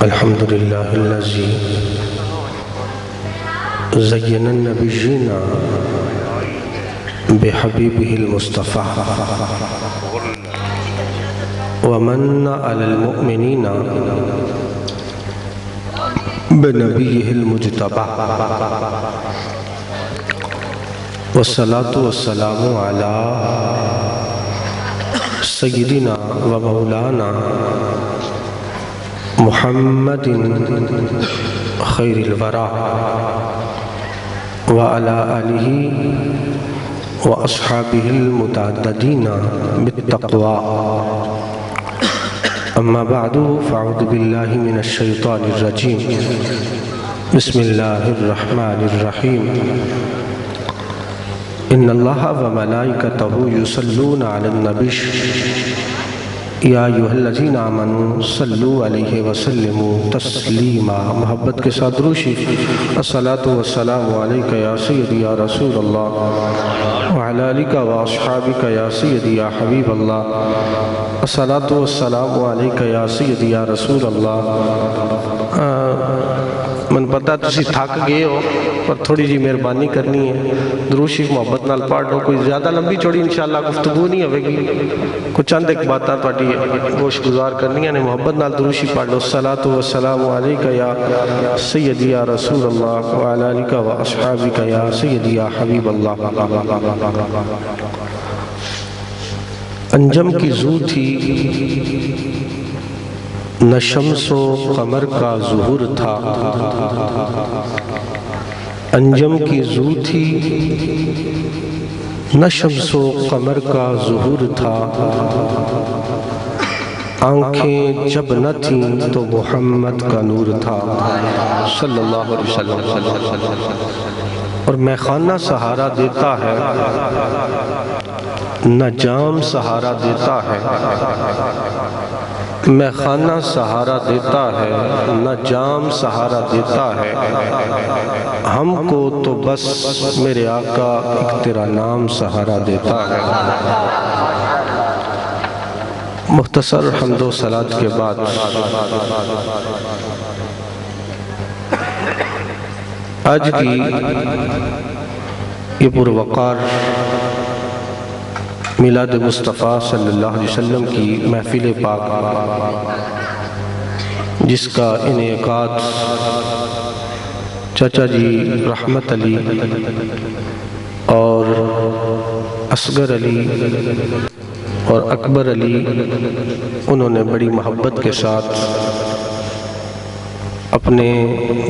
الحمد لله الذي زين النبيين بحبيبه المصطفى ومن على المؤمنين بنبيه المجتبى والصلاة والسلام على سيدنا ومولانا محمد خير الورى وعلى آله وأصحابه المتعددين بالتقوى أما بعد فأعوذ بالله من الشيطان الرجيم بسم الله الرحمن الرحيم إن الله وملائكته يصلون على النبي یا ایھا الذین آمنوا صلوا علیہ وسلموا تسلیما۔ محبت کے ساتھ روشی الصلاۃ والسلام علیک یا سیدی یا رسول اللہ وعلی آلک واصحابک یا سیدی یا حبیب اللہ۔ الصلاۃ والسلام علیک یا سیدی یا رسول اللہ۔ من پتہ تسی تھک گئے ہو پر تھوڑی جی مہربانی کرنی ہے، درود شریف محبت نال پڑھ لو، کوئی زیادہ لمبی چوڑی انشاءاللہ گفتگو نہیں ہوئے گی، کچھ چند ایک باتاں تھوڑی گوش گزار کرنی ہے، محبت نال درود شریف پڑھ لو۔ الصلاۃ والسلام علیک یا سیدی یا رسول اللہ وعلی آلک واصحابک یا سیدی یا حبیب اللہ۔ انجم کی زو تھی نہ شمس و قمر کا ظہور تھا، انجم کی زو تھی نہ شمس و قمر کا ظہور تھا، آنکھیں جب نہ تھیں تو محمد کا نور تھا صلی اللہ علیہ وسلم۔ اور میخانہ سہارا دیتا ہے نہ جام سہارا دیتا ہے، میخانہ سہارا دیتا ہے نہ جام سہارا دیتا ہے، ہم کو تو بس میرے آقا ایک تیرا نام سہارا دیتا ہے۔ مختصر حمد و صلاۃ کے بعد آج کی یہ پروقار میلاد مصطفیٰ صلی اللہ علیہ وسلم کی محفل پاک، جس کا انعقاد چچا جی رحمت علی اور اصغر علی اور اکبر علی، انہوں نے بڑی محبت کے ساتھ اپنے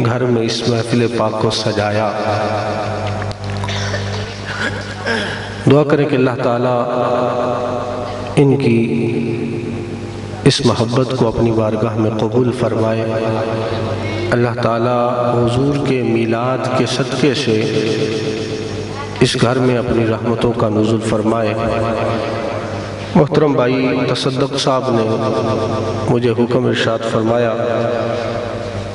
گھر میں اس محفل پاک کو سجایا۔ دعا کریں کہ اللہ تعالیٰ ان کی اس محبت کو اپنی بارگاہ میں قبول فرمائے، اللہ تعالیٰ حضور کے میلاد کے صدقے سے اس گھر میں اپنی رحمتوں کا نزول فرمائے۔ محترم بھائی تصدق صاحب نے مجھے حکم ارشاد فرمایا،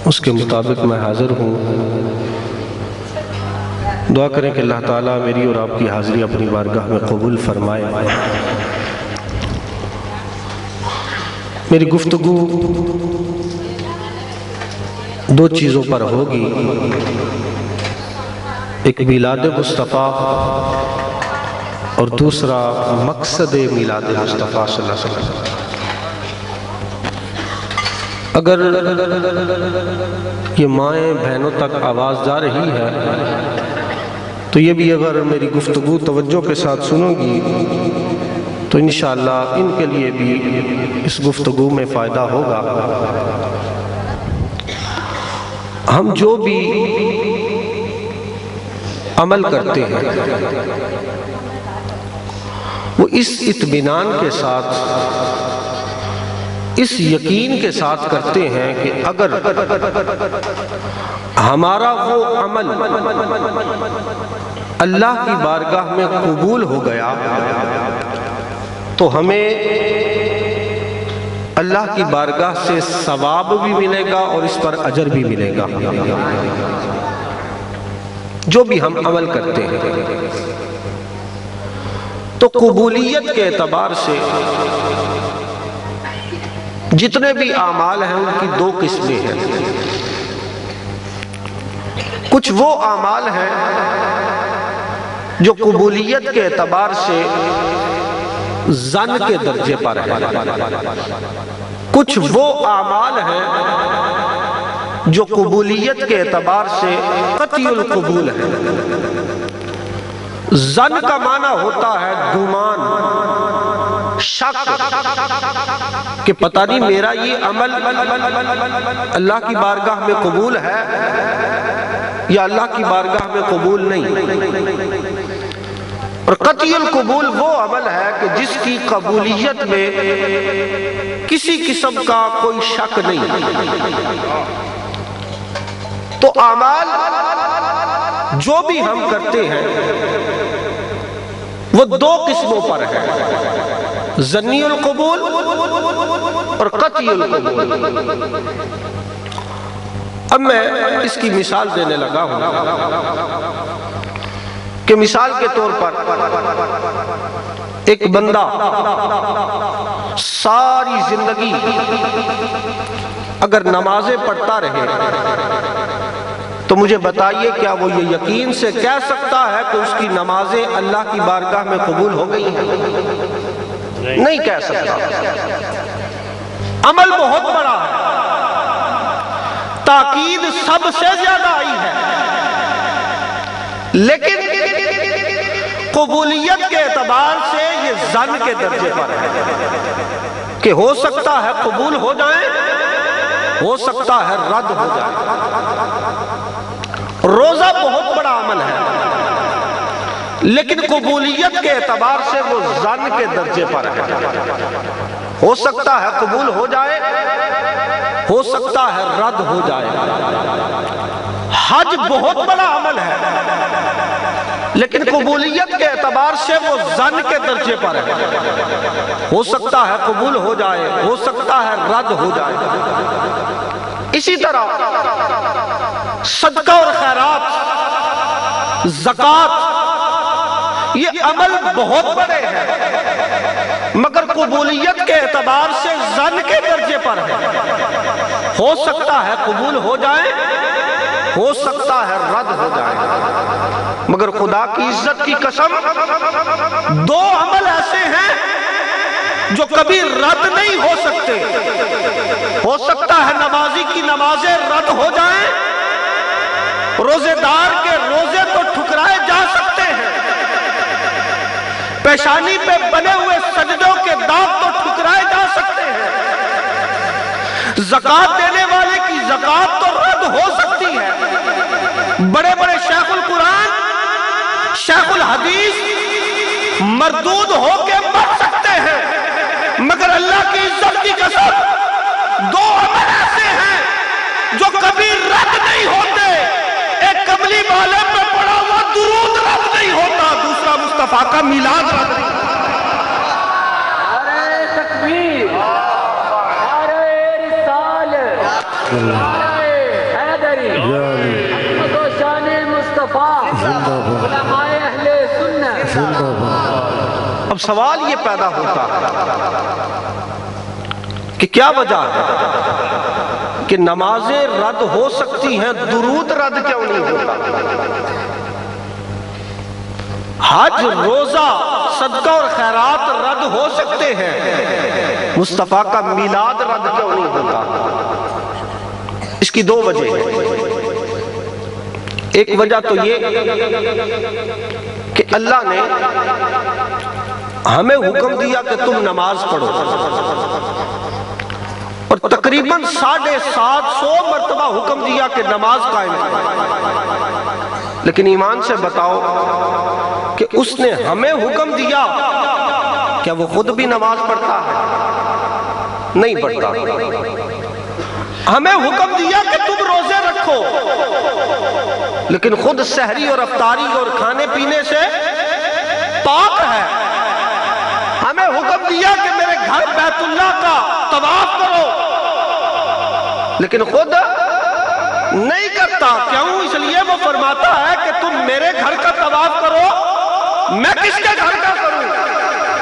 اس کے مطابق میں حاضر ہوں۔ دعا کریں کہ اللہ تعالیٰ میری اور آپ کی حاضری اپنی بارگاہ میں قبول فرمائے۔ میری گفتگو دو چیزوں پر ہوگی، ایک میلاد مصطفیٰ اور دوسرا مقصد میلاد مصطفیٰ صلی اللہ علیہ وسلم۔ اگر یہ مائیں بہنوں تک آواز جا رہی ہے تو یہ بھی اگر میری گفتگو توجہ کے ساتھ سنو گی تو انشاءاللہ ان کے لیے بھی اس گفتگو میں فائدہ ہوگا۔ ہم جو بھی عمل کرتے ہیں وہ اس اطمینان کے ساتھ، اس یقین کے ساتھ کرتے ہیں کہ اگر ہمارا وہ عمل اللہ کی بارگاہ میں قبول ہو گیا تو ہمیں اللہ کی بارگاہ سے ثواب بھی ملے گا اور اس پر اجر بھی ملے گا، جو بھی ہم عمل کرتے ہیں۔ تو قبولیت کے اعتبار سے جتنے بھی اعمال ہیں ان کی دو قسمیں ہیں. کچھ وہ اعمال ہیں جو قبولیت کے اعتبار سے ظن کے درجے پر ہیں. کچھ وہ اعمال ہیں جو قبولیت کے اعتبار سے قطعی القبول ہے. ظن کا معنی ہوتا ہے گمان، شک کہ پتہ نہیں میرا یہ عمل اللہ کی بارگاہ میں قبول ہے یا اللہ کی بارگاہ میں قبول نہیں. اور قطعی القبول وہ عمل ہے کہ جس کی قبولیت میں کسی قسم کا کوئی شک نہیں. تو اعمال جو بھی ہم کرتے ہیں وہ دو قسموں پر ہے، ظنی القبول اور قطعی القبول. اب میں اس کی مثال دینے لگا ہوں کہ مثال کے طور پر ایک بندہ ساری زندگی اگر نمازیں پڑھتا رہے تو مجھے بتائیے کیا وہ یہ یقین سے کہہ سکتا ہے کہ اس کی نمازیں اللہ کی بارگاہ میں قبول ہو گئی ہیں؟ نہیں کہہ سکتا. عمل بہت بڑا ہے، تاکید سب سے زیادہ آئی ہے، لیکن قبولیت کے اعتبار سے یہ ظن کے درجے پر ہے کہ ہو سکتا ہے قبول ہو جائیں، ہو سکتا ہے رد ہو جائے. روزہ بہت بڑا عمل ہے لیکن قبولیت کے اعتبار سے وہ ظن کے درجے پر ہے. ہو سکتا ہے قبول ہو جائے، ہو سکتا ہے رد ہو جائے. حج بہت بڑا عمل ہے لیکن قبولیت کے اعتبار سے وہ ظن کے درجے پر ہے. ہو سکتا ہے قبول ہو جائے، ہو سکتا ہے رد ہو جائے. اسی طرح صدقہ اور خیرات، زکوٰۃ، یہ عمل بہت بڑے ہیں مگر قبولیت کے اعتبار سے ظن کے درجے پر ہے. ہو سکتا ہے قبول ہو جائے، ہو سکتا ہے رد ہو جائے. مگر خدا کی عزت کی قسم دو عمل ایسے ہیں جو کبھی رد نہیں ہو سکتے. ہو سکتا ہے نمازی کی نمازیں رد ہو جائیں، روزے دار کے روزے تو ٹھکرائے جا سکتے ہیں، پیشانی پہ بنے ہوئے سجدوں کے داغ تو ٹھکرائے جا سکتے ہیں، زکوٰۃ دینے والے کی زکوٰۃ تو رد ہو سکتی ہے. بڑے بڑے شیخ القرآن، شیخ الحدیث مردود ہو کے مر سکتے ہیں، مگر اللہ کی عزت کی قسم دو عمل ایسے ہیں جو کبھی رد نہیں ہوتے. ایک قبلی والے پہ پڑا ہوا درود رد نہیں ہوتا، دوسرا مصطفیٰ کا میلاد رد نہیں ہوتا. نعرہ تکبیر، نعرہ رسالت، نعرہ حیدری، احمد و شان مصطفیٰ، علماء اہل سنت. اب سوال یہ پیدا ہوتا کہ کیا وجہ ہے کہ نمازیں رد ہو سکتی ہیں، درود رد کیوں نہیں ہوتا؟ حج، روزہ، صدقہ اور خیرات رد ہو سکتے ہیں، مصطفیٰ کا میلاد رد کیوں نہیں ہوتا؟ اس کی دو وجہ ہیں. ایک وجہ تو یہ کہ اللہ نے ہمیں حکم دیا کہ تم نماز پڑھو، اور تقریباً 750 مرتبہ حکم دیا کہ نماز قائم کرو. لیکن ایمان سے بتاؤ کہ اس نے ہمیں حکم دیا، کیا وہ خود بھی نماز پڑھتا ہے؟ نہیں پڑھتا. ہمیں حکم دیا کہ تم روزے رکھو، لیکن خود سحری اور افطاری اور کھانے پینے سے پاک ہے. ہمیں حکم دیا کہ میرے گھر بیت اللہ کا طواف کرو، لیکن خود نہیں کرتا. کیوں؟ اس لیے وہ فرماتا ہے کہ تم میرے گھر کا طواف کرو، میں کس کے گھر کا کروں؟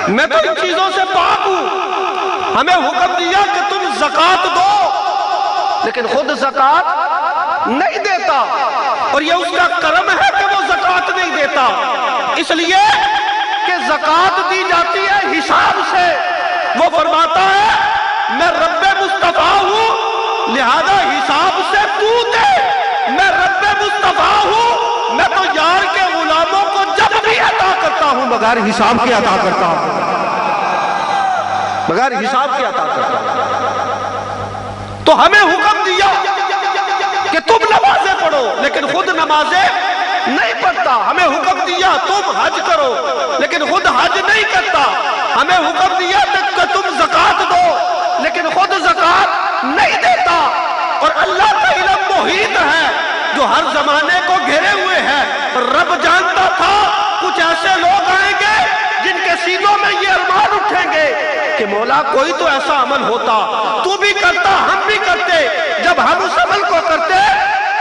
میں تو ان چیزوں سے پاک ہوں. ہمیں حکم دیا کہ تم زکوٰۃ دو، لیکن خود زکوٰۃ نہیں دیتا، اور یہ اس کا کرم ہے کہ وہ زکوٰۃ نہیں دیتا، اس لیے کہ زکوٰۃ دی جاتی ہے حساب سے۔ وہ فرماتا ہے میں رب مصطفیٰ ہوں، لہذا حساب سے تو دے، میں رب مصطفیٰ ہوں، میں تو یار کے غلاموں کو جب بھی عطا کرتا ہوں بغیر حساب کے عطا کرتا ہوں، بغیر حساب کے عطا کرتا ہوں۔ تو ہمیں حکم دیا کہ تم نمازیں پڑھو، لیکن خود نمازیں نہیں پڑھتا۔ ہمیں حکم دیا تم حج کرو، لیکن خود حج نہیں کرتا۔ ہمیں حکم دیا کہ تم زکوٰۃ دو، لیکن خود زکوٰۃ نہیں دیتا۔ اور اللہ کا علم محیط ہے جو ہر زمانے کو گھیرے ہوئے ہے۔ رب جانتا تھا کچھ ایسے لوگ آئیں گے جن کے سینوں میں یہ ارمان اٹھیں گے کہ مولا کوئی تو ایسا عمل ہوتا، تو بھی کرتا ہم بھی کرتے۔ جب ہم اس عمل کو کرتے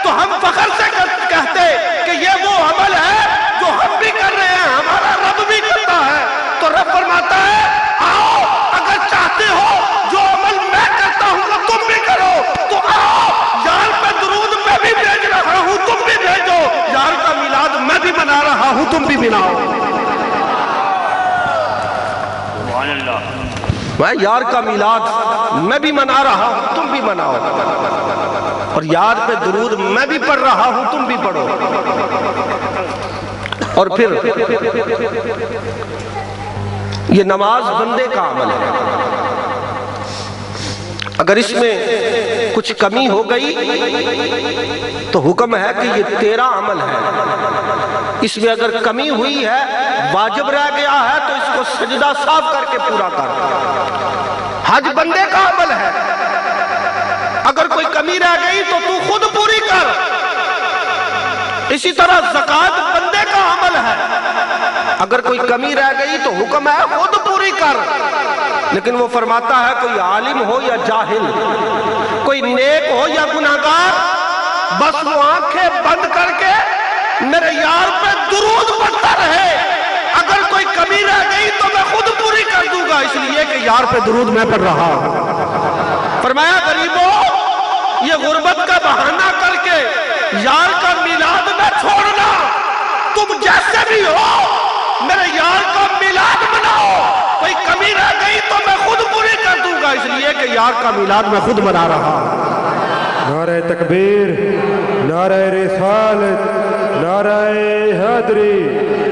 تو ہم فخر سے کہتے کہ یہ وہ عمل ہے جو ہم بھی کر رہے ہیں، ہمارا رب بھی کرتا ہے۔ تو رب فرماتا ہے آؤ، اگر چاہتے ہو جو عمل میں کرتا ہوں وہ تم بھی کرو، تو آؤ، یار پہ درود میں بھی بھیج رہا ہوں، تم بھی بھیجو، یار کا میلاد میں بھی منا رہا ہوں، تم بھی مناؤ۔ میں یار کا میلاد میں بھی منا رہا ہوں، تم بھی مناؤ، اور یار پہ درود میں بھی پڑھ رہا ہوں، تم بھی پڑھو۔ اور پھر یہ نماز بندے کا عمل ہے، اگر اس میں کچھ کمی ہو گئی تو حکم ہے کہ یہ تیرا عمل ہے، اس میں اگر کمی ہوئی ہے، واجب رہ گیا ہے تو اس کو سجدہ صاف کر کے پورا کر۔ حج بندے کا عمل ہے، اگر کوئی کمی رہ گئی تو تو خود پوری کر۔ اسی طرح زکوٰۃ بندے کا عمل ہے، اگر کوئی کمی رہ گئی تو حکم ہے خود پوری کر۔ لیکن وہ فرماتا ہے کوئی عالم ہو یا جاہل، کوئی نیک ہو یا گناہگار، بس وہ آنکھیں بند کر کے میرے یار پہ درود پڑھتا رہے، اگر کوئی کمی رہ گئی تو میں خود پوری کر دوں گا، اس لیے کہ یار پہ درود میں پڑھ رہا ہوں۔ فرمایا غریبوں، یہ غربت کا بہانہ کر کے یار کا میلاد نہ چھوڑنا، تم جیسے بھی ہو میرے یار کا میلاد مناؤ، کوئی کمی رہ گئی تو میں خود پوری کر دوں گا، اس لیے کہ یار کا میلاد میں خود منا رہا ہوں۔ نعرہ تکبیر، نعرہ رسالت، نعرہ حیدری،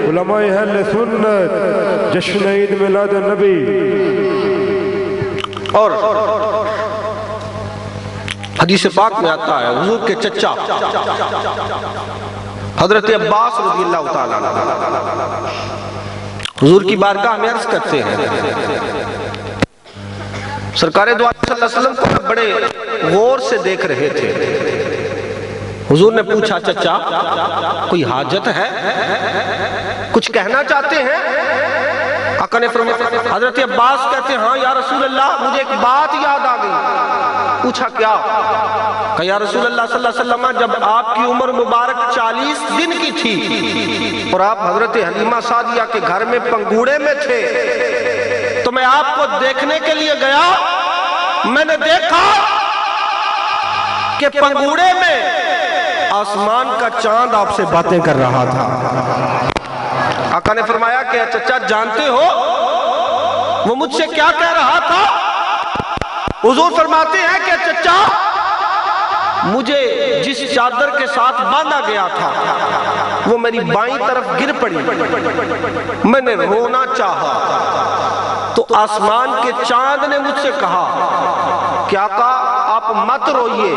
علماء اہل سنت، جشن عید میلاد النبی۔ اور حدیث پاک میں آتا ہے حضور کے چچا حضرت عباس رضی اللہ تعالیٰ عنہ حضور کی بارگاہ میں عرض کرتے ہیں، سرکار دو عالم صلی اللہ علیہ وسلم کو بڑے غور سے دیکھ رہے تھے۔ حضور نے پوچھا چچا کوئی حاجت ہے، کچھ کہنا چاہتے ہیں؟ آقا نے فرمایا، حضرت عباس کہتے ہیں ہاں یا رسول اللہ، مجھے ایک بات یاد آ گئی۔ پوچھا کیا؟ کہ یا رسول اللہ صلی اللہ علیہ وسلم، جب آپ کی عمر مبارک 40 دن کی تھی اور آپ حضرت حلیمہ سعدیہ کے گھر میں پنگوڑے میں تھے تو میں آپ کو دیکھنے کے لیے گیا، میں نے دیکھا کہ پنگوڑے میں آسمان کا چاند آپ سے باتیں کر رہا تھا۔ آقا نے فرمایا کہ چچا جانتے ہو وہ مجھ سے کیا کہہ رہا تھا؟ حضور فرماتے ہیں کہ چچا مجھے جس چادر کے ساتھ باندھا گیا تھا وہ میری بائیں طرف گر پڑی، میں نے رونا چاہا تو آسمان کے چاند نے مجھ سے کہا کہ آقا آپ مت روئیے،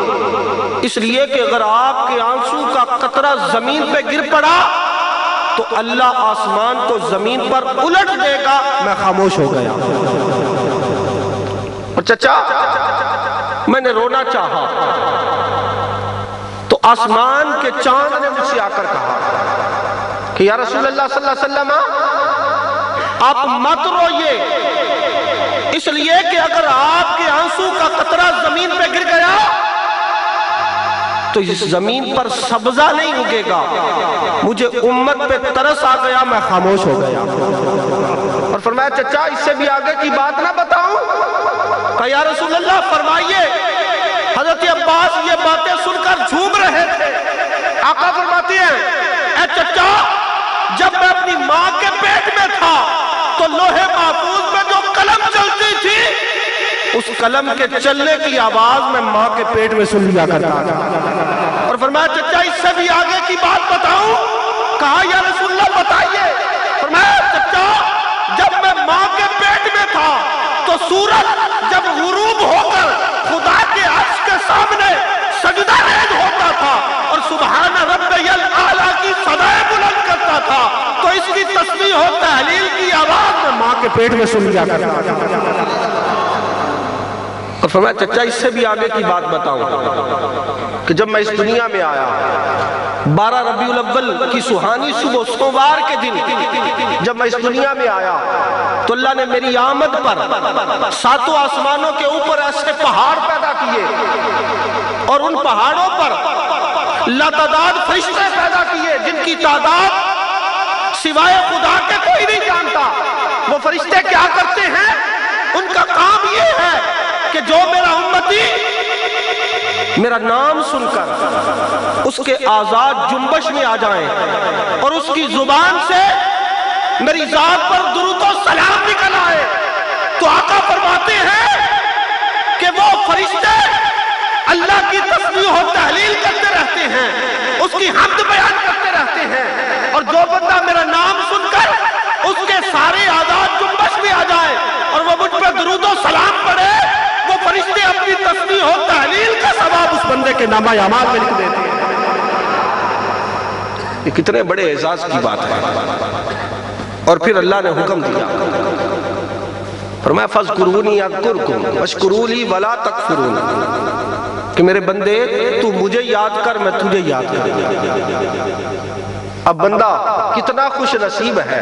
اس لیے کہ اگر آپ کے آنسو کا قطرہ زمین پہ گر پڑا تو اللہ آسمان کو زمین پر الٹ دے گا۔ میں خاموش ہو گیا۔ اور چچا میں نے رونا چاہا تو آسمان کے چاند نے مجھ سے آ کر کہا کہ یا رسول اللہ صلی اللہ علیہ وسلم آپ مت روئیے، اس لیے کہ اگر آپ کے آنسو کا قطرہ زمین پہ گر گیا تو اس زمین پر سبزہ نہیں اگے گا۔ مجھے امت پہ ترس آ گیا، میں خاموش ہو گیا۔ اور فرمایا چچا اس سے بھی آگے کی بات نہ بتاؤں؟ کہا یا رسول اللہ فرمائیے۔ حضرت عباس یہ باتیں سن کر جھوم رہے تھے۔ آقا فرماتی ہیں اے چچا جب میں اپنی ماں کے پیٹ میں تھا تو لوہے محفوظ میں جو قلم چلتی تھی اس قلم کے چلنے کی آواز میں ماں کے پیٹ میں سن لیا کرتا تھا۔ اور فرمایا چچا اس سے بھی آگے کی بات بتاؤں؟ کہا یا رسول اللہ بتائیے۔ فرمایا چچا جب میں ماں کے پیٹ میں تھا تو سورج جب غروب ہو کر خدا کے عرش کے سامنے سجدہ ریز ہوتا تھا اور سبحان ربی الاعلیٰ کی صدائے بلند کرتا تھا تو اس کی تسبیح و تحلیل کی آواز میں ماں کے پیٹ میں سن لیا کرتا تھا۔ اور فرمایا چچا اس سے بھی آگے کی بات بتاؤں کہ جب میں اس دنیا میں آیا 12 ربیع الاول کی سہانی صبح سوموار کے دن جب میں اس دنیا میں آیا تو اللہ نے میری آمد پر 7 آسمانوں کے اوپر ایسے پہاڑ پیدا کیے اور ان پہاڑوں پر لاتعداد فرشتے پیدا کیے جن کی تعداد سوائے خدا کے کوئی نہیں جانتا۔ وہ فرشتے کیا کرتے ہیں؟ ان کا کام یہ ہے کہ جو میرا امتی میرا نام سن کر اس کے آزاد جنبش میں آ جائیں اور اس کی زبان سے میری ذات پر درود و سلام نکل آئے تو آقا فرماتے ہیں کہ وہ فرشتے اللہ کی تسبیح و تحلیل کرتے رہتے ہیں، اس کی حمد بیان کرتے رہتے ہیں، اور جو بندہ میرا نام سن کر اس کے سارے آزاد جنبش میں آ جائے اور وہ مجھ پر درود و سلام پڑھے وہ فرشتے اپنی تسبیح و تحلیل کا ثواب اس بندے کے نامہ اعمال میں لکھ دیتے ہیں۔ یہ کتنے بڑے اعزاز کی بات ہے۔ اور پھر اللہ نے حکم دیا فرمایا فَاذْكُرُونِي أَذْكُرْكُمْ وَاشْكُرُوا لِي وَلَا تَكْفُرُونَ کہ میرے بندے تو مجھے یاد کر میں تجھے یاد کر۔ اب بندہ کتنا خوش نصیب ہے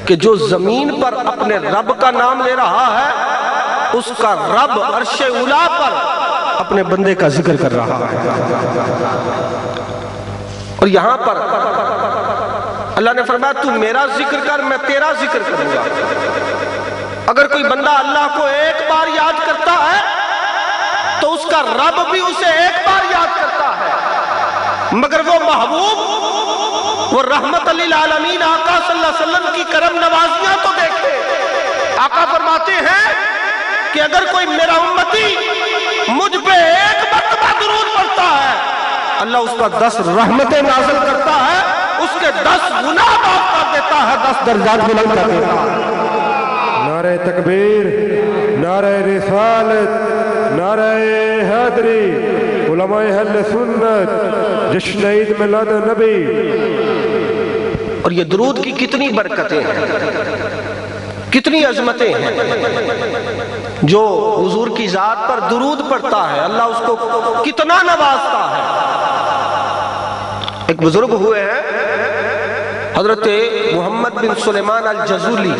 کہ جو زمین پر اپنے رب کا نام لے رہا ہے اس کا رب عرش اولیٰ پر اپنے بندے کا ذکر کر رہا ہے۔ اور یہاں پر اللہ نے فرمایا تو میرا ذکر کر میں تیرا ذکر کروں گا۔ اگر کوئی بندہ اللہ کو ایک بار یاد کرتا ہے تو اس کا رب بھی اسے ایک بار یاد کرتا ہے، مگر وہ محبوب وہ رحمت للعالمین آقا صلی اللہ علیہ وسلم کی کرم نوازیاں تو دیکھے۔ آقا فرماتے ہیں کہ اگر کوئی میرا امتی مجھ پہ ایک مرتبہ درود پڑھتا ہے اللہ اس پر 10 رحمتیں نازل کرتا ہے، اس کے 10 گناہ معاف کر دیتا ہے، 10 درجات بلند کر دیتا ہے۔ نعرہ تکبیر، نعرہ رسالت، نعرہ حیدری، علماء اہل سنت، جشن عید میلاد النبی۔ اور یہ درود کی کتنی برکتیں ہیں، کتنی عظمتیں ہیں۔ جو حضور کی ذات پر درود پڑھتا ہے اللہ اس کو کتنا نوازتا ہے۔ ایک بزرگ ہوئے ہیں حضرت محمد بن سلیمان الجزولی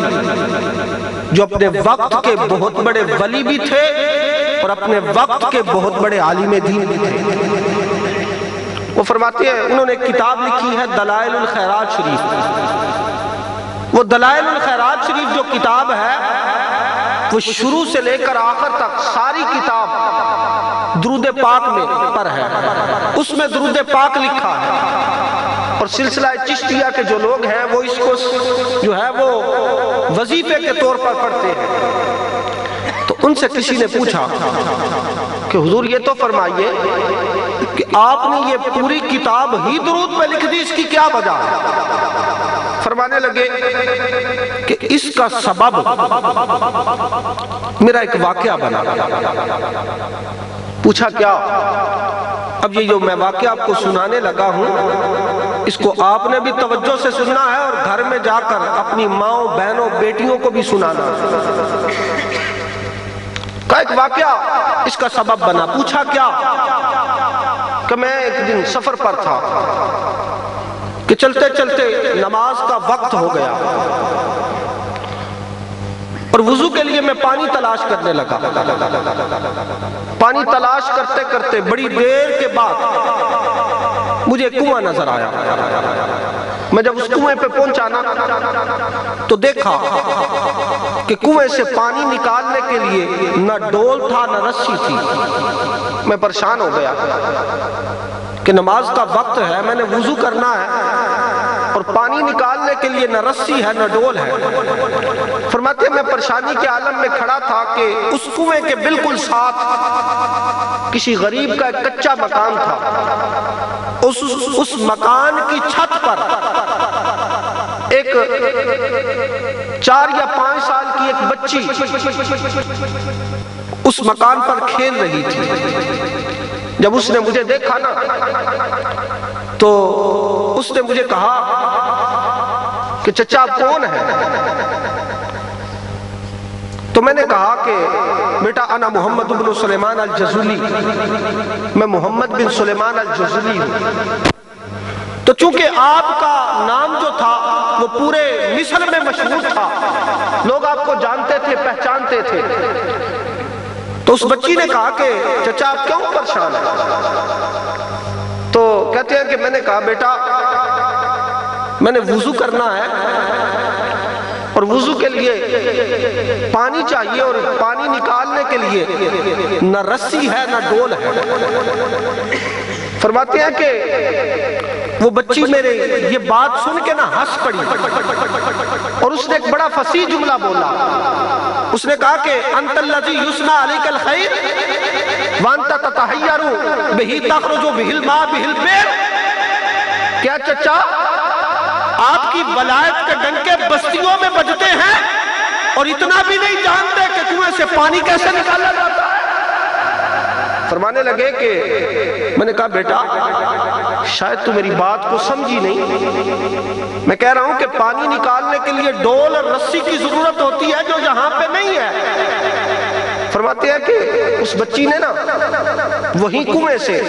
جو اپنے وقت کے بہت بڑے ولی بھی تھے اور اپنے وقت کے بہت بڑے عالم دین بھی تھے۔ وہ فرماتے ہیں انہوں نے ایک کتاب لکھی ہے دلائل الخیرات شریف۔ وہ دلائل الخیرات شریف جو کتاب ہے وہ شروع سے لے کر آخر تک ساری کتاب درود پاک میں پر ہے، اس میں درود پاک لکھا ہے۔ اور سلسلہ چشتیہ کے جو لوگ ہیں وہ اس کو جو ہے وہ وظیفے کے طور پر پڑھتے ہیں۔ تو ان سے کسی نے پوچھا کہ حضور یہ تو فرمائیے کہ آپ نے یہ پوری کتاب ہی درود پہ لکھ دی، اس کی کیا وجہ ہے؟ فرمانے لگے کہ اس کا سبب میرا ایک واقعہ بنا۔ پوچھا کیا؟ اب یہ جو میں واقعہ آپ کو سنانے لگا ہوں اس کو آپ نے بھی توجہ سے سننا ہے اور گھر میں جا کر اپنی ماؤں بہنوں بیٹیوں کو بھی سنانا ہے۔ کا ایک واقعہ اس کا سبب بنا۔ پوچھا کیا؟ کہ میں ایک دن سفر پر تھا کہ چلتے چلتے نماز کا وقت ہو گیا اور وضو کے لیے میں پانی تلاش کرنے لگا۔ پانی تلاش کرتے کرتے بڑی دیر کے بعد مجھے کنواں نظر آیا۔ میں جب اس کنویں پہ پہنچا نا تو دیکھا کہ کنویں سے پانی نکالنے کے لیے نہ ڈول تھا نہ رسی تھی۔ میں پریشان ہو گیا کہ نماز کا وقت ہے، میں نے وضو کرنا ہے اور پانی نکالنے کے لیے نہ رسی ہے نہ ڈول ہے۔ فرماتے ہیں میں پریشانی کے عالم میں کھڑا تھا کہ اس کنویں کے بالکل ساتھ کسی غریب کا ایک کچا مکان تھا۔ اس مکان کی چھت پر ایک 4 یا 5 سال کی ایک بچی اس مکان پر کھیل رہی تھی۔ جب اس نے مجھے دیکھا نا تو اس نے مجھے کہا کہ چچا آپ کون ہیں؟ تو میں نے کہا کہ بیٹا انا محمد بن سلیمان الجزولی، میں محمد بن سلیمان الجزولی ہوں۔ تو چونکہ آپ کا نام جو تھا وہ پورے مصر میں مشہور تھا، لوگ آپ کو جانتے تھے، پہچانتے تھے۔ تو اس بچی نے کہا کہ چچا آپ کیوں پریشان ہیں؟ تو کہتے ہیں کہ میں نے کہا بیٹا میں نے وضو کرنا ہے اور وضو کے لیے پانی چاہیے، اور پانی نکالنے کے لیے نہ رسی ہے نہ ڈول ہے۔ فرماتے ہیں کہ وہ بچی میرے یہ بات سن کے نہ ہنس پڑی اور اس نے ایک بڑا فصیح جملہ بولا۔ اس نے کہا کہ انت الذی یسنا علیک الخیر وانت تتحیر بہ تخرج بہ الماء بہ البئر۔ کیا چچا آپ کی ولایت کے ڈنکے بستیوں میں بجتے ہیں اور اتنا بھی نہیں جانتے کہ کنویں سے پانی کیسے نکالا جاتا ہے؟ فرمانے لگے کہ میں نے کہا بیٹا شاید تو میری بات کو سمجھی نہیں، میں کہہ رہا ہوں کہ پانی نکالنے کے لیے ڈول اور رسی کی ضرورت ہوتی ہے جو یہاں پہ نہیں ہے۔ فرماتے ہیں کہ اس بچی نے نا وہیں کنویں سے،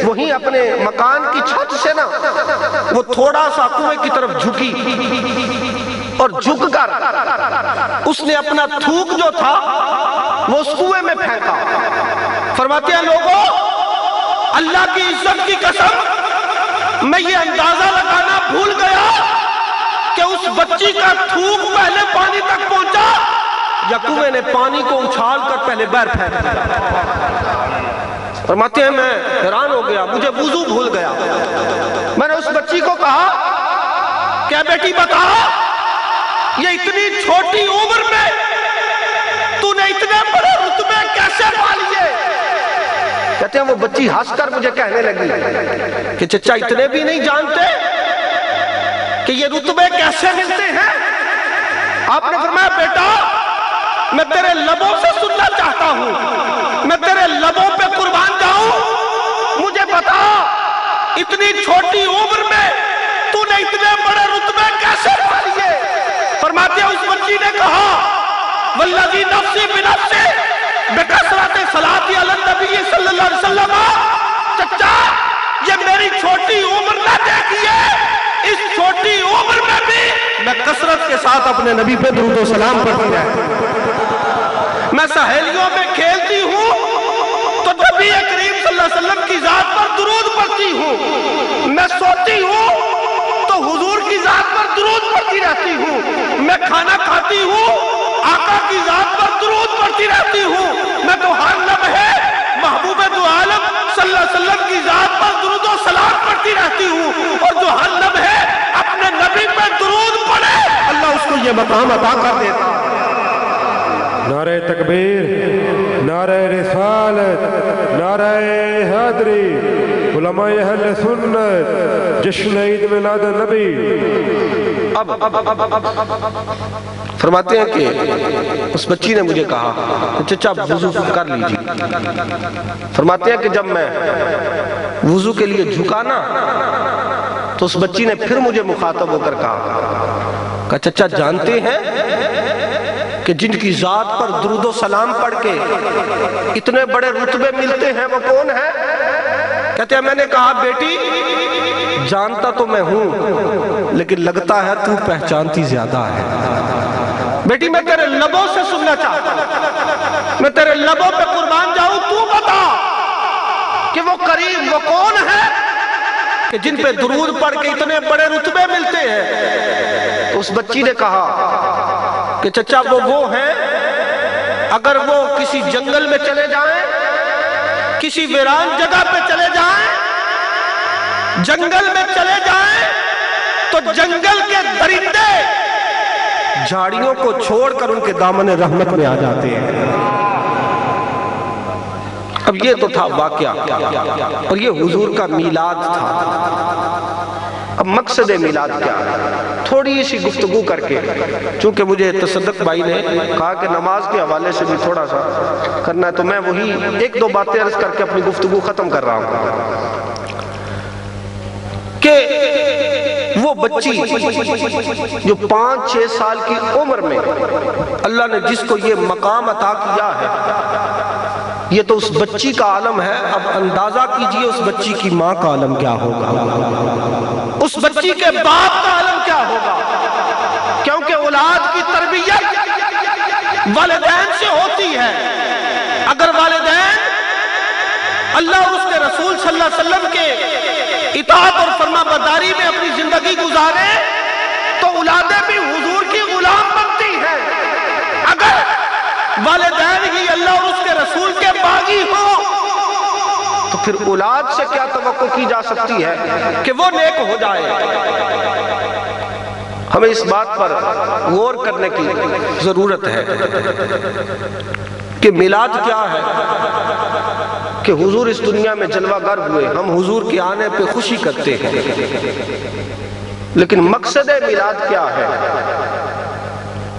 وہیں اپنے مکان کی چھت سے نا وہ تھوڑا سا کنویں کی طرف جھکی اور جھک کر اس نے اپنا تھوک جو تھا وہ اس کنویں میں پھینکا۔ فرماتے ہیں لوگوں اللہ کی عزت کی قسم میں یہ اندازہ لگانا بھول گیا کہ اس بچی کا تھوک پہلے پانی تک پہنچا یا کنویں نے پانی کو اچھال کر پہلے باہر پھینک دیا۔ فرماتے ہیں میں حیران ہو گیا، مجھے وضو بھول گیا۔ میں نے اس بچی کو کہا کیا بیٹی بتا یہ اتنی چھوٹی عمر میں تو نے اتنے بڑے رتبے کیسے پا لیے؟ کہتے ہیں وہ بچی ہنس کر مجھے کہنے لگی کہ چچا اتنے بھی نہیں جانتے کہ یہ رتبے کیسے ملتے ہیں؟ آپ نے فرمایا بیٹا میں تیرے لبوں سے سننا چاہتا ہوں، میں تیرے لبوں پہ قربان جاؤں، مجھے بتا اتنی چھوٹی عمر میں تو نے اتنے بڑے رتبے کیسے پا لیے؟ فرماتے ہیں اس بچی نے کہا والذی نفسی بنفسی بکثرت صلاۃ علی النبی صلی اللہ علیہ وسلم۔ چچا یہ میری چھوٹی عمر نہ دیکھیے، اس چھوٹی عمر میں بھی میں کثرت کے ساتھ اپنے نبی پہ درود و سلام پڑھتی رہتی، میں سہیلیوں میں کھیلتی ہوں تو نبی کریم صلی اللہ علیہ وسلم کی ذات پر درود پڑھتی ہوں، میں سوتی ہوں تو حضور کی ذات پر درود پڑھتی رہتی ہوں، میں کھانا کھاتی ہوں آقا کی ذات پر درود پڑھتی رہتی ہوں، میں تو ہر لمحے محبوب دو عالم صلی اللہ علیہ وسلم کی ذات پر درود و سلام پڑھتی رہتی ہوں، اور جو ہر لمحے اپنے نبی پہ درود پڑھے اللہ اس کو یہ مقام عطا کر دیتا۔ نعرہ تکبیر، نعرہ رسالت، نعرہ حیدری، علماء اہل سنت، جشن عید میلاد النبی۔ اب فرماتے ہیں کہ اس بچی نے مجھے کہا چچا وضو کر لیجیے۔ فرماتے ہیں کہ جب میں وضو کے لیے جھکا نا تو اس بچی نے پھر مجھے مخاطب ہو کر کہا چچا جانتے ہیں کہ جن کی ذات پر درود و سلام پڑھ کے اتنے بڑے رتبے ملتے ہیں وہ کون ہیں؟ کہتے ہیں میں نے کہا بیٹی جانتا تو میں ہوں لیکن لگتا ہے تو پہچانتی زیادہ ہے۔ بیٹی میں تیرے لبوں سے سننا چاہتا ہوں، میں تیرے لبوں پہ قربان جاؤں، تو بتا کہ وہ قریب وہ کون ہے کہ جن پہ درود پڑھ کے اتنے بڑے رتبے ملتے ہیں؟ تو اس بچی نے کہا کہ چچا وہ ہیں، اگر وہ کسی جنگل میں چلے جائیں، کسی ویران جگہ پہ چلے جائیں، جنگل میں چلے جائیں، تو جنگل کے درندے جھاڑیوں کو چھوڑ کر ان کے دامن رحمت میں آ جاتے ہیں۔ اب یہ تو تھا واقعہ، اور یہ حضور کا میلاد تھا۔ اب مقصد میلاد کیا ہے؟ تھوڑی سی گفتگو کر کے، چونکہ مجھے تصدق بھائی نے کہا کہ نماز کے حوالے سے بھی تھوڑا سا کرنا ہے، تو میں وہی ایک دو باتیں عرض کر کے اپنی گفتگو ختم کر رہا ہوں کہ وہ بچی جو 5-6 سال کی عمر میں اللہ نے جس کو یہ مقام عطا کیا ہے، یہ تو اس بچی کا عالم ہے۔ اب اندازہ کیجئے اس بچی کی ماں کا عالم کیا ہوگا، اس بچی کے باپ کا عالم کیا ہوگا، کیونکہ اولاد کی تربیت والدین سے ہوتی ہے۔ اگر والدین اللہ اور اس کے رسول صلی اللہ علیہ وسلم کے اطاعت اور فرما برداری میں اپنی زندگی گزارے تو اولادیں بھی حضور کی غلام بنتی ہیں۔ اگر والدین ہی اللہ اور اس کے رسول کے باغی ہوں تو پھر اولاد سے کیا توقع کی جا سکتی ہے کہ وہ نیک ہو جائے۔ ہمیں اس بات پر غور کرنے کی ضرورت ہے کہ میلاد کیا ہے، کہ حضور اس دنیا میں جلوہ گر ہوئے، ہم حضور کے آنے پہ خوشی کرتے ہیں، لیکن مقصد میلاد کیا ہے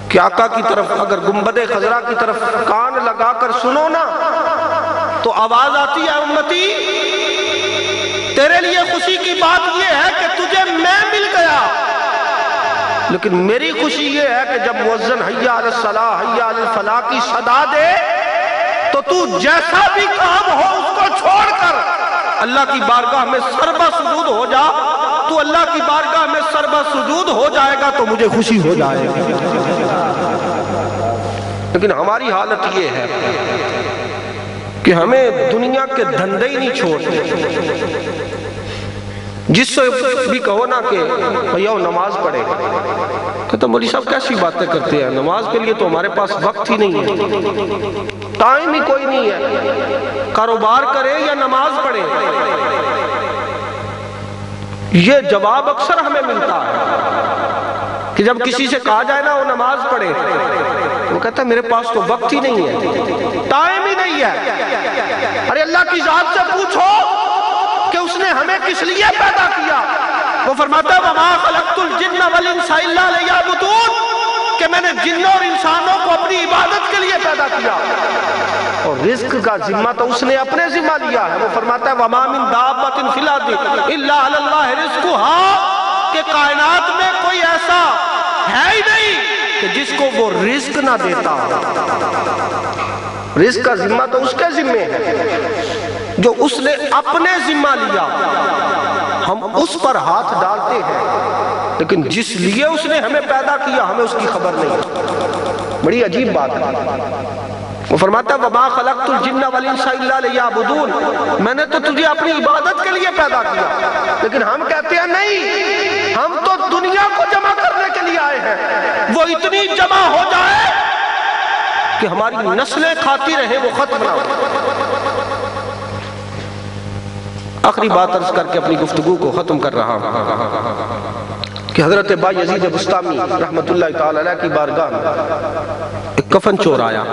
کہ آقا کی طرف اگر گنبد خضرا کی طرف کان لگا کر سنو نا تو آواز آتی ہے، امتی تیرے لیے خوشی کی بات یہ ہے کہ تجھے میں مل گیا، لیکن میری خوشی یہ ہے کہ جب مؤذن حی علی الصلاۃ حی علی الفلاح کی صدا دے تو تو جیسا بھی کام ہو اس کو چھوڑ کر اللہ کی بارگاہ میں سربہ سجود ہو جا۔ تو اللہ کی بارگاہ میں سربہ سجود ہو جائے گا تو مجھے خوشی ہو جائے گی۔ لیکن ہماری حالت یہ ہے کہ ہمیں دنیا کے دھندے ہی نہیں چھوڑتے۔ جس سے بھی کہو نا کہ بھیا نماز پڑھے، کہتا مولوی صاحب کیسی باتیں کرتے ہیں، نماز کے لیے تو ہمارے پاس وقت ہی نہیں ہے، ٹائم ہی کوئی نہیں ہے، کاروبار کرے یا نماز پڑھے۔ یہ جواب اکثر ہمیں ملتا ہے کہ جب کسی سے کہا جائے نا وہ نماز پڑھے، وہ کہتا ہے میرے پاس تو وقت ہی نہیں ہے، ٹائم ہی نہیں ہے۔ ارے اللہ کی ذات سے پوچھو کہ اس نے ہمیں کس لیے پیدا کیا۔ وہ فرماتا ہے وَمَا خَلَقْتُ الْجِنَّ وَالْإِنسَ إِلَّا لِيَعْبُدُونِ، کہ میں نے جنوں اور انسانوں کو اپنی عبادت کے لیے پیدا کیا، اور رزق کا ذمہ تو اس نے اپنے ذمہ لیا ہے۔ وہ فرماتا ہے وَمَا مِن دَابَّةٍ فِي الْأَرْضِ إِلَّا عَلَى اللَّهِ رِزْقُهَا، کہ کائنات میں کوئی ایسا ہے ہی نہیں کہ جس کو وہ رزق نہ دیتا۔ رزق کا ذمہ تو اس کے ذمہ ہے جو اس نے اپنے ذمہ لیا، ہم اس پر ہاتھ ڈالتے ہیں، لیکن جس لیے اس نے ہمیں پیدا کیا ہمیں اس کی خبر نہیں۔ بڑی عجیب بات ہے۔ وہ فرماتا ہے وَمَا خَلَقْتُ الْجِنَّ وَالْإِنسَ إِلَّا لِيَعْبُدُونِ، میں نے تو تجھے اپنی عبادت کے لیے پیدا کیا، لیکن ہم کہتے ہیں نہیں، ہم تو دنیا کو جمع کرنے کے لیے آئے ہیں، وہ اتنی جمع ہو جائے کہ ہماری نسلیں کھاتی رہیں، وہ ختم نہ ہو۔ آخری بات عرض کر کے اپنی گفتگو کو ختم کر رہا ہوں کہ حضرت با یزید بسطامی رحمت اللہ تعالی علیہ کی بارگاہ میں ایک کفن چور آیا۔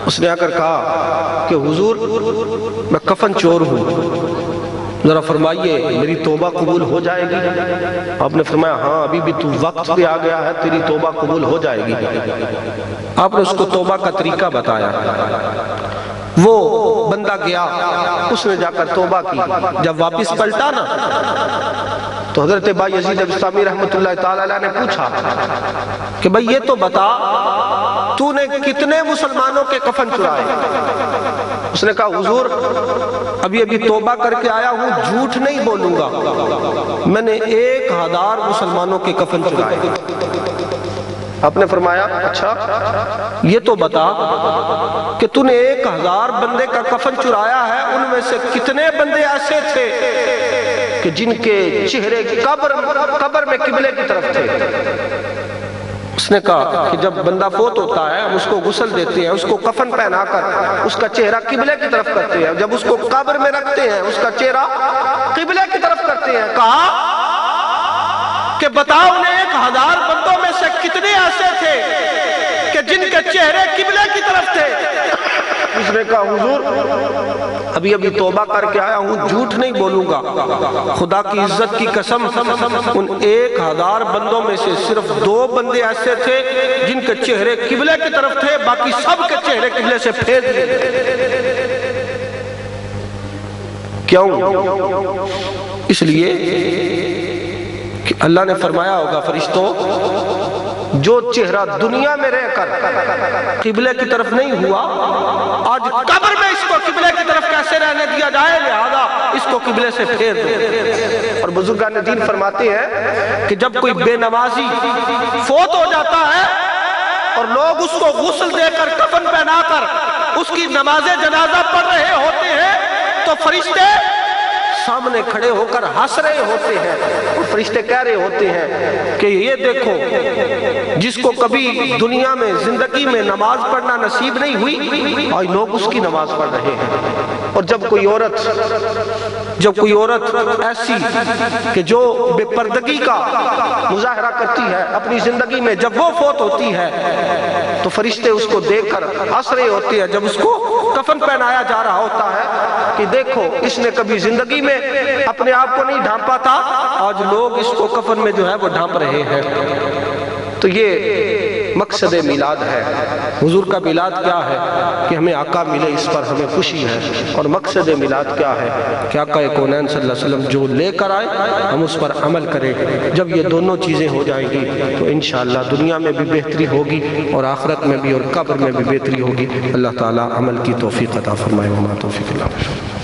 اس نے آ کر کہا کہ حضور میں کفن چور ہوں، ذرا فرمائیے میری توبہ قبول ہو جائے گی؟ آپ نے فرمایا ہاں ابھی بھی تو وقت پہ آ گیا ہے، تیری توبہ قبول ہو جائے گی۔ آپ نے اس کو توبہ کا طریقہ بتایا۔ وہ بندہ گیا، اس نے جا کر توبہ کی، جب واپس پلٹا نا تو حضرت با یزید بسطامی رحمت اللہ تعالی علیہ نے پوچھا کہ بھئی یہ تو بتا تو نے کتنے مسلمانوں کے کفن چرائے؟ اس نے کہا حضور ابھی توبہ کر کے آیا ہوں، جھوٹ نہیں بولوں گا، میں نے 1000 مسلمانوں کے کفن چرائے۔ آپ نے فرمایا اچھا یہ تو بتا کہ تو نے 1000 بندے کا کفن چرایا ہے، ان میں سے کتنے بندے ایسے تھے کہ جن کے چہرے قبر میں قبلے کی طرف تھے؟ اس نے کہا کہ جب بندہ فوت ہوتا ہے ہم اس کو غسل دیتے ہیں، اس کو کفن پہنا کر اس کا چہرہ قبلے کی طرف کرتے ہیں، جب اس کو قبر میں رکھتے ہیں اس کا چہرہ قبلے کی طرف کرتے ہیں۔ کہا کہ بتاؤ انہیں 1000 بندوں میں سے کتنے ایسے تھے کہ جن کے چہرے قبلے کی طرف تھے؟ اس نے کہا حضور ابھی توبہ کر کے آیا ہوں، جھوٹ نہیں بولوں گا، خدا کی عزت کی قسم ان 1000 بندوں میں سے صرف 2 بندے ایسے تھے جن کے چہرے قبلے کی طرف تھے، باقی سب کے چہرے قبلے سے پھیر دیے۔ کیوں؟ اس لیے کہ اللہ نے فرمایا ہوگا فرشتوں جو چہرہ دنیا میں رہ کر قبلے کی طرف نہیں ہوا، آج قبر میں اس کو قبلے کی طرف کیسے رہنے دیا جائے، لہذا اس کو قبلے سے پھیر دو۔ اور بزرگان دین فرماتے ہیں کہ جب کوئی بے نمازی فوت ہو جاتا ہے اور لوگ اس کو غسل دے کر کفن پہنا کر اس کی نماز جنازہ پڑھ رہے ہوتے ہیں تو فرشتے سامنے کھڑے ہو کر ہنس رہے ہوتے ہیں، اور فرشتے کہہ رہے ہوتے ہیں کہ یہ دیکھو جس کو کبھی دنیا میں زندگی میں نماز پڑھنا نصیب نہیں ہوئی آج لوگ اس کی نماز پڑھ رہے ہیں۔ اور جب کوئی عورت ایسی کہ جو بے پردگی کا مظاہرہ کرتی ہے اپنی زندگی میں، جب وہ فوت ہوتی ہے تو فرشتے اس کو دیکھ کر ہنس رہے ہوتے ہیں، جب اس کو کفن پہنایا جا رہا ہوتا ہے کہ دیکھو اس نے کبھی زندگی میں اپنے آپ کو نہیں ڈھانپا تھا، آج لوگ اس کو کفن میں جو ہے وہ ڈھانپ رہے ہیں۔ تو یہ مقصد میلاد ہے۔ حضور کا میلاد کیا ہے کہ ہمیں آقا ملے، اس پر ہمیں خوشی ہے، اور مقصد میلاد کیا ہے کہ آقا کونین صلی اللہ علیہ وسلم جو لے کر آئے ہم اس پر عمل کریں۔ جب یہ دونوں چیزیں ہو جائیں گی تو انشاءاللہ دنیا میں بھی بہتری ہوگی اور آخرت میں بھی اور قبر میں بھی بہتری ہوگی۔ اللہ تعالی عمل کی توفیق عطا فرمائے۔ وما توفیق اللہ۔